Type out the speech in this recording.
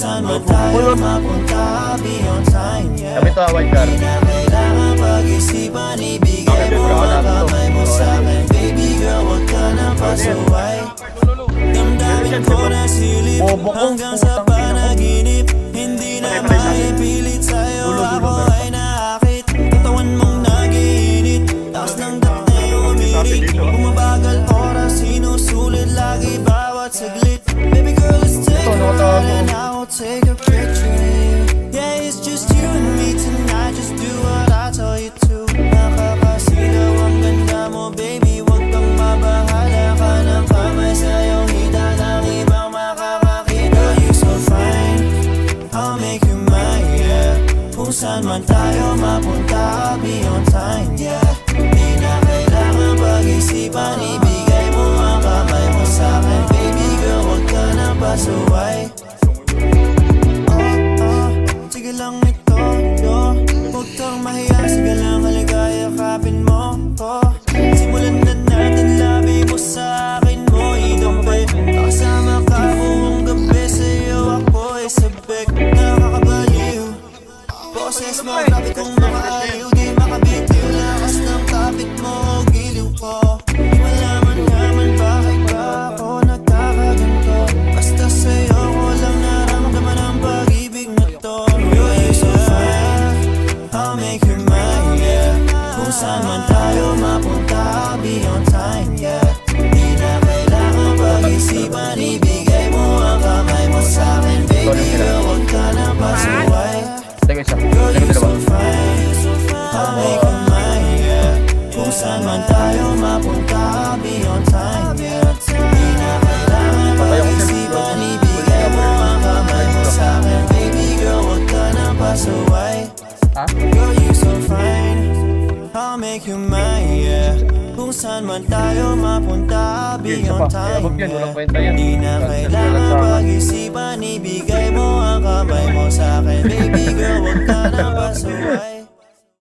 saan man tayo mapunta, beyond time, yeah. Kami to, white car. Di na kailangan pag-isipan, ibigay mo ang kamay mo sa'kin. Baby girl, wag ka nang pasuway. Damdamin ko na silip hanggang sa panaginip. Hindi na maipilit sa'yo, ako ay naakit. Katawan mong nagiinit, taas ng dapat na umirit. Bumabagal oras, sinusulit lagi bawat saglit. Baby girl, let's take a ride and I will take a picture. Yeah, it's just you and me tonight, just do what I tell you to. Nakakasilaw ang ganda mo, baby, wag kang mabahala ka ng kamay sa'yo. Hita ng ibang makakakita. You're so fine, I'll make you mine, yeah. Kung saan man tayo mapunta, beyond time, yeah. Di na kailangan pag-isipan, ibigay mo ang kamay mo sa'kin. Baby girl, wag ka nang pasuway. Sige lang ito, yo. Huwag kang mahiya, sige lang haligaya, kapin mo ko. Simulan na natin, labi mo sa akin mo idampi. Kasama ka buong gabi, sa'yo ako ay sabik. Nakakabaliw, boses mo, grabe kong makaaliw. Di makabitiw, lakas ng kapit mo, giliw ko. Di malaman naman bakit ba ako nagkakaganto. Basta sa'yo ko lang naramdaman ang pag-ibig na to. You're so fine, I'll make you mine, yeah. Kung saan man tayo mapunta, beyond time, yeah. Di na kailangan pag-isipan, ibigay mo ang kamay mo sa'kin. Baby girl, wag ka nang pasuway. Teka isa. Girl, Teka you're so dalawa. fine, I'll make you mine, yeah. Kung saan man tayo mapunta, beyond time, yeah. Di na kailangan pag-isipan, ibigay mo ang kamay mo sa'kin. Baby girl, wag ka nang pasuway. Ha? Girl, you're so fine, I'll make you mine, yeah. Kung saan man tayo mapunta, beyond time, Huwag yan, walang yeah. kwenta yan. Di na kailangan pag-isipan, ibigay mo ang kamay mo sa'kin. Baby girl, wag ka nang pasuway.